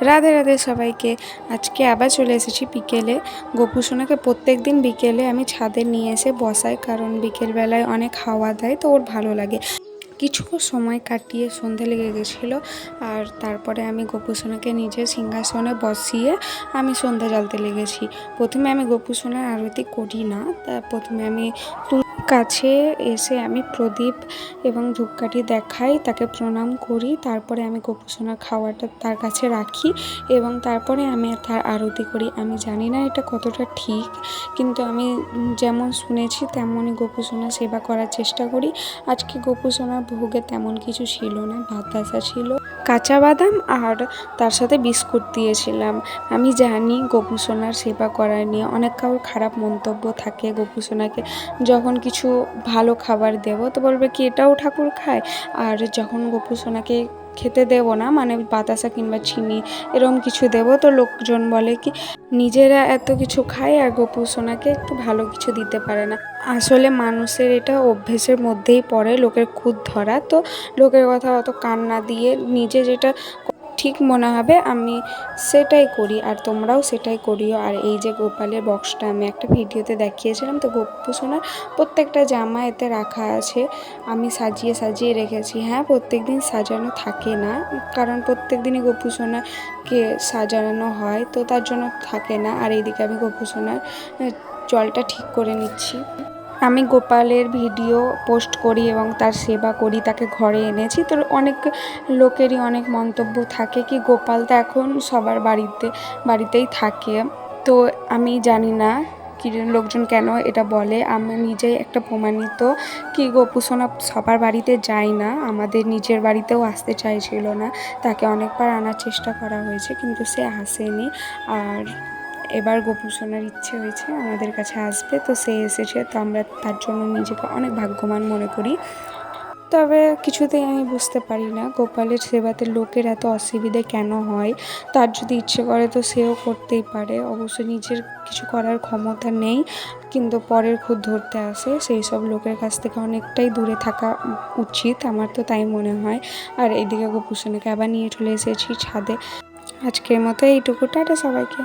রাধে রাধে সবাইকে। আজকে আবার চলে এসেছি বিকেলে। গোপু সোনাকে প্রত্যেক দিন বিকেলে আমি ছাদে নিয়ে এসে বসাই, কারণ বিকেলবেলায় অনেক হাওয়া দেয়, তো ওর ভালো লাগে। কিছু সময় কাটিয়ে সন্ধে লেগে গেছিলো, আর তারপরে আমি গোপু সোনাকে নিজের সিংহাসনে বসিয়ে আমি সন্ধ্যা জ্বালতে লেগেছি। প্রথমে আমি গোপু সোনার আরতি করি না, প্রথমে আমি কাছে এসে আমি প্রদীপ এবং ধূপকাঠি দেখাই, তাকে প্রণাম করি। তারপরে আমি গোপু সোনার খাওয়াটা তার কাছে রাখি এবং তারপরে আমি তার আরতি করি। আমি জানি না এটা কতটা ঠিক, কিন্তু আমি যেমন শুনেছি তেমনই গোপু সোনার সেবা করার চেষ্টা করি। আজকে গোপু সোনার ভোগে তেমন কিছু ছিল না, বাতাসা ছিল, কাঁচা বাদাম আর তার সাথে বিস্কুট দিয়েছিলাম। আমি জানি গোপু সোনার সেবা করা নিয়ে অনেক কারোর খারাপ মন্তব্য থাকে। গোপু সোনাকে যখন কিছু ভালো খাবার দেবো তো বলবে কি এটাও ঠাকুর খায়, আর যখন গোপু সোনাকে খেতে দেবো না, মানে বাতাসা কিংবা চিনি এরকম কিছু দেবো, তো লোকজন বলে কি নিজেরা এত কিছু খায় আর গোপু সোনাকে একটু ভালো কিছু দিতে পারে না। আসলে মানুষের এটা অভ্যেসের মধ্যেই পড়ে লোকের খুঁত ধরা, তো লোকের কথা অত কান না দিয়ে নিজে যেটা ঠিক মনে হবে আমি সেটাই করি, আর তোমরাও সেটাই করিও। আর এই যে গোপালের বক্সটা আমি একটা ভিডিওতে দেখিয়েছিলাম, তো গোপু সোনার প্রত্যেকটা জামা এতে রাখা আছে, আমি সাজিয়ে সাজিয়ে রেখেছি। হ্যাঁ, প্রত্যেক দিন সাজানো থাকে না, কারণ প্রত্যেক দিনই গোপু সোনাকে সাজানো হয়, তো তার জন্য থাকে না। আর এইদিকে আমি গোপু সোনার জলটা ঠিক করে নিচ্ছি। আমি গোপালের ভিডিও পোস্ট করি এবং তার সেবা করি, তাকে ঘরে এনেছি। তো অনেক লোকেরই অনেক মন্তব্য থাকে কি গোপাল তো এখন সবার বাড়িতেই থাকে। তো আমি জানি না কি লোকজন কেন এটা বলে, আমি নিজেই একটা প্রমাণিত কি গোপু সোনা সবার বাড়িতে যায় না, আমাদের নিজের বাড়িতেও আসতে চাইছিল না। তাকে অনেকবার আনার চেষ্টা করা হয়েছে কিন্তু সে আসেনি। আর এবার গোপু সোনার ইচ্ছে হয়েছে আমাদের কাছে আসবে, তো সে এসেছে, তো আমরা তার জন্য নিজেকে অনেক ভাগ্যবান মনে করি। তবে কিছুতেই আমি বুঝতে পারি না গোপালের সেবাতে লোকের এত অসুবিধে কেন হয়। তার যদি ইচ্ছে করে তো সেও করতেই পারে, অবশ্য নিজের কিছু করার ক্ষমতা নেই কিন্তু পরের খুদ ধরতে আসে, সেই সব লোকের কাছ থেকে অনেকটাই দূরে থাকা উচিত, আমার তো তাই মনে হয়। আর এইদিকে গোপু সোনাকে আবার নিয়ে চলে এসেছি ছাদে। আজকের মতো এইটুকু, টাটা সবাইকে।